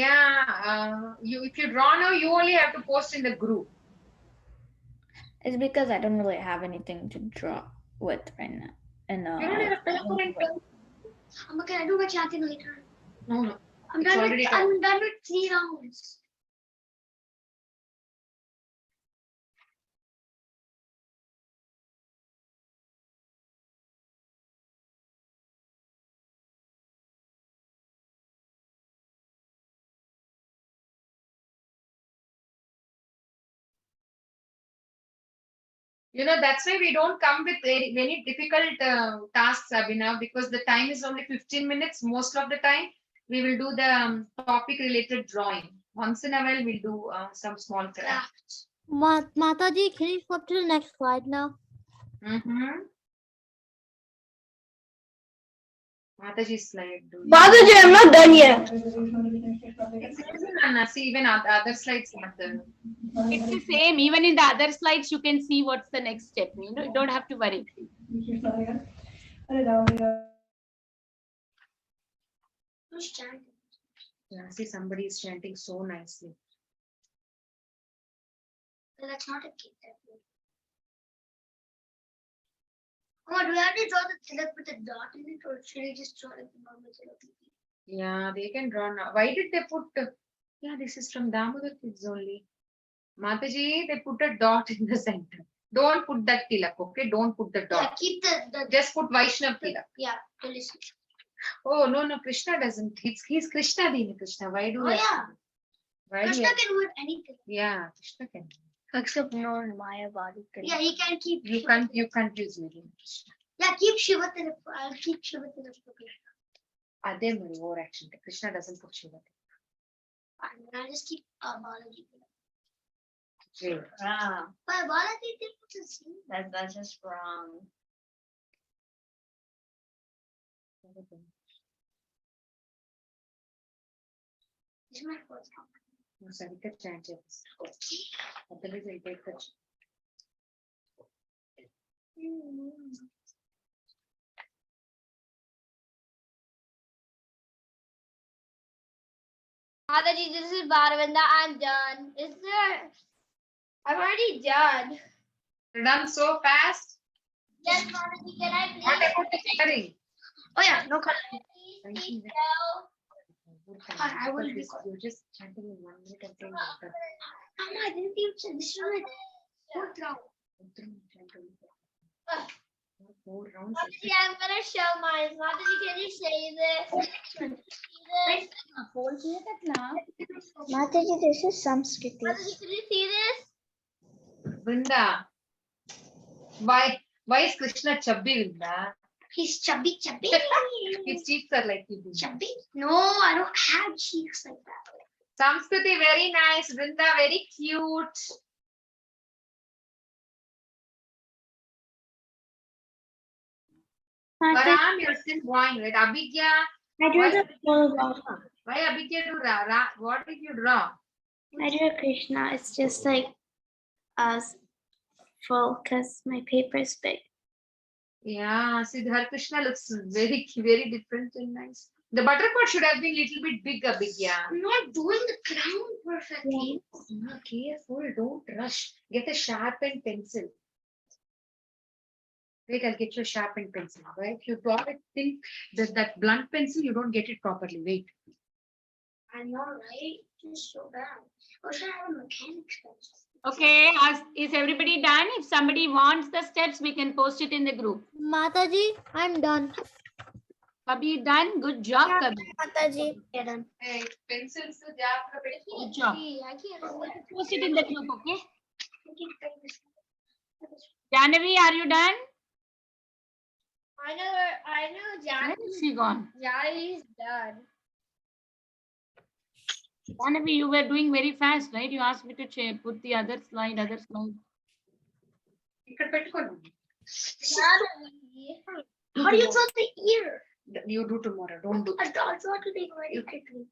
Yeah, if you draw now, you only have to post in the group. It's because I don't really have anything to draw with right now. And You don't have a paper and pen. Can I do my chanting later? No. I'm It's already done. done with 3 rounds. That's why we don't come with very difficult tasks, Abhinav, because the time is only 15 minutes. Most of the time, we will do the topic related drawing. Once in a while, we'll do some small crafts. Mataji, can you flip to the next slide now? Mataji's slide. Mataji, I'm not done yet. See, even other slides not done. It's the same. Even in the other slides, you can see what's the next step. You don't have to worry. Who's chanting? Yeah, see, somebody is chanting so nicely. Well, that's not a kid. Oh, do we have to draw the tilak with a dot in it, or should we just draw like the normal tilak? Yeah, they can draw now. Why did they put? Yeah, this is from Damodar kids only. Mataji, they put a dot in the center. Don't put that tilak, okay? Don't put the dot. Yeah, keep the Just put Vaishnav tilak. Yeah, to listen. Oh no, Krishna doesn't. He's Krishna, Dina Krishna. Why do? Oh yeah. Why Krishna can do anything. Yeah, Krishna can. Except no in Maya body. Yeah, he can keep. You confuse me, Dina Krishna. Yeah, keep Shiva tilak. I'll keep Shiva tilak for Krishna. Adhe mari over action. Krishna doesn't put Shiva. I'll just keep Balaji tilak. Great. But Balaji tilak is the same. That's just wrong. No, Sarika changes. Otherwise, I'll take the Mataji, this is Bharavinda. I'm done. Is there? I'm already done. You're done so fast. Yes, Mataji, can I What please? about the coloring? Oh yeah, no color. Please speak now? I will be You're just chanting in 1 minute and saying water. Mama, I didn't even say this is my fourth round. 4 rounds. Mataji, I'm gonna show mine. Mataji, can you say this? See this? Mataji, this is Samskriti. Mataji, can you see this? Vrinda, why is Krishna chubby, Vrinda? He's chubby. His cheeks are like you. Chubby? No, I don't have cheeks like that. Samskriti, very nice. Vrinda, very cute. Mataji, Varam, you're still drawing, right? Abhigya, I drew the full one. why Abhigya do what did you draw? I drew a Krishna. It's just like full because my paper is big. Yeah, see, her Krishna looks very, very different and nice. The butterfly should have been a little bit big, Abhigya. I'm not doing the crown perfectly. No, careful, don't rush. Get a sharpened pencil. Wait, I'll get you a sharpened pencil, right? You draw it thin, that blunt pencil, you don't get it properly. Wait. I know, right? Just so bad. Or should I have a mechanic's pencil? Okay, is everybody done? If somebody wants the steps, we can post it in the group. Mataji, I'm done. Kabir done? Good job, Kabir. Mataji, Done. Hey, pencils, Jaffra, Good job. I can't. Post it in the group, okay? Janavi, are you done? I know, Where is she gone? Jani's done. Janavi, you were doing very fast, right? You asked me to put the other slide. ఇక్కడ పెట్టుకోండి. How do you draw the ear? You do tomorrow, don't do. I draw today very quickly.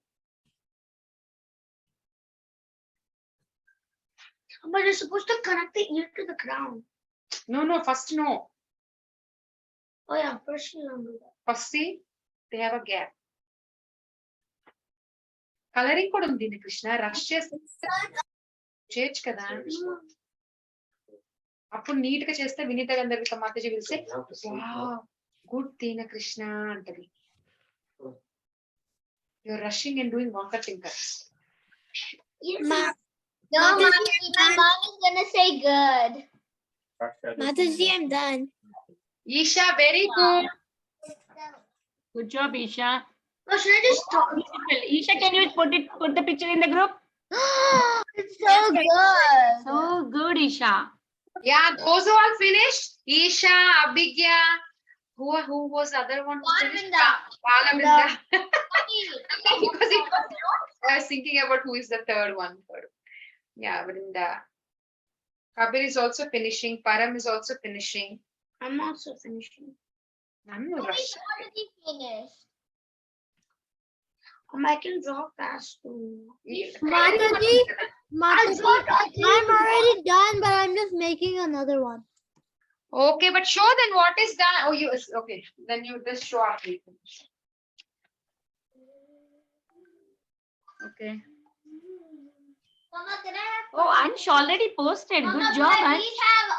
But you're supposed to connect the ear to the crown. No, first no. Oh yeah, first you don't do that. First see, they have a gap. Coloring కూడా ఉంది Krishna, rush చేస్తే చేయొచ్చు కదా. అప్పుడు neat గా చేస్తే వినీత గంధర్విక మాతాజీ పిలిస్తే good తీన Krishna అంటది. You're rushing and doing wonka tinkers. No, Mataji, my mom is gonna say good. Mataji, I'm done. Isha, very good. Good job, Isha. Oh, should I just talk? Isha, can you put the picture in the group? It's so good. So good, Isha. Yeah, those who are finished. Isha, Abhigya. Who was the other one? Balavinda. Balavinda. Because it was, I was thinking about who is the third one. Yeah, Vrinda. Kabir is also finishing. Param is also finishing. I'm also finishing. I'm no rush. He's already finished. I can draw fast too. Mataji, I'm already done, but I'm just making another one. Okay, but show then what is done. Oh, you okay? Then you just show after you finish. Okay. Mama, can I have? Oh, Ansh already posted. Mama, Good job, can I Ansh. please have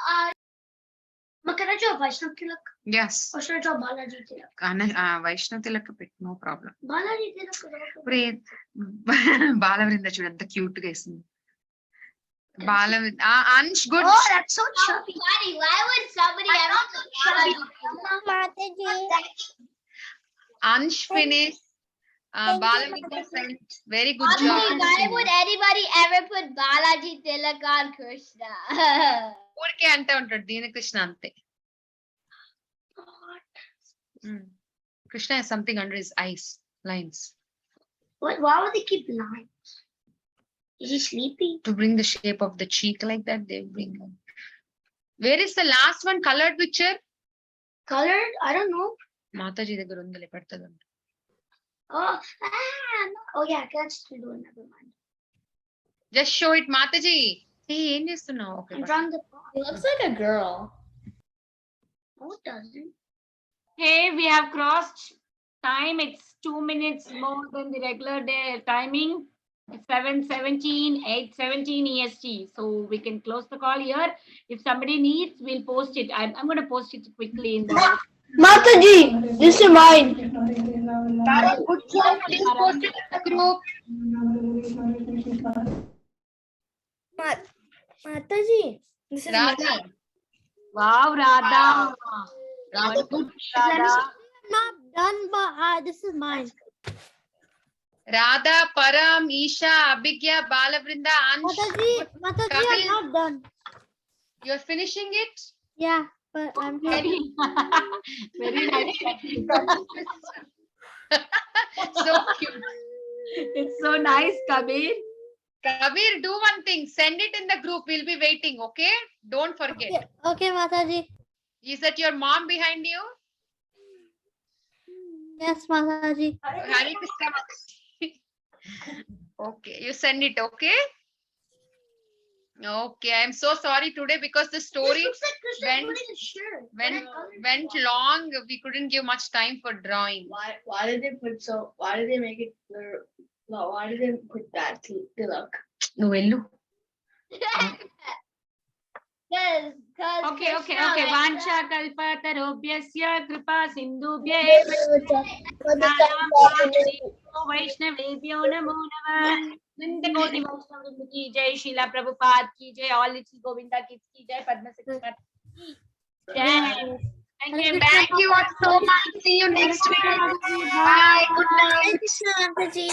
But can I draw Vaishnav Tilak? Yes. Or should I draw Balaji Tilak? Vaishnav Tilak pit, no problem. Balaji Tilak. Balavrinda చూడు ఎంత cute గా వేసింది. Ansh, good. Oh, that's so Oh, chubby. Daddy, why would somebody ever put Mataji? Ansh finished. Balavrinda sent. Very good Mataji, job. why would anybody ever put Balaji Tilak on Krishna? ఊరికే అంతే ఉంటాడు దీని కృష్ణ అంతే. Krishna has something under his eyes, lines. Why would they keep lines? Is he sleepy? To bring the shape of the cheek like that, they bring. Where is the last one? Colored picture? Colored? I don't know. Mataji దగ్గర ఉందిలే పెడతది. Oh, oh yeah, that's to do. Never mind. Just show it, Mataji. Hey, ఏం చేస్తున్నావు? Okay. I'm drawing the. He looks like a girl. Oh, it doesn't. Hey, we have crossed time. It's 2 minutes more than the regular day timing. It's 7:17, 8:17 EST. So we can close the call here. If somebody needs, we'll post it. I'm going to post it quickly in the Mataji, this is mine. Good job. Please post it in the group. Mataji, this is Radha. Wow, Radha. Radha, good. Radha. not done, but this is mine. Radha, Param, Isha, Abhigya, Balavrinda, Ansh. Mataji, Kapil. I'm not done. You're finishing it? Yeah, but I'm not. Very nice. So cute. It's so nice, Kabir. Kabir, do one thing. Send it in the group. We'll be waiting, okay? Don't forget. Okay, Mataji. Is that your mom behind you? Yes, Mataji. Hare Krishna. Okay, you send it, okay? Okay, I'm so sorry today because the story went long. We couldn't give much time for drawing. Why did they put why did they make it why did they put that to look? Novellu. Because Okay. Vansha kalpa tarobhyasya kripa sindhubhya Vaishnavebhyo namo namah. Nanda Koti Vaishnav ki jai, Srila Prabhupada ki jai, all Little Govinda kids ki jai, Padma ki jai. Thank you. Thank you all so much. See you next week. Bye. Good night. Mataji.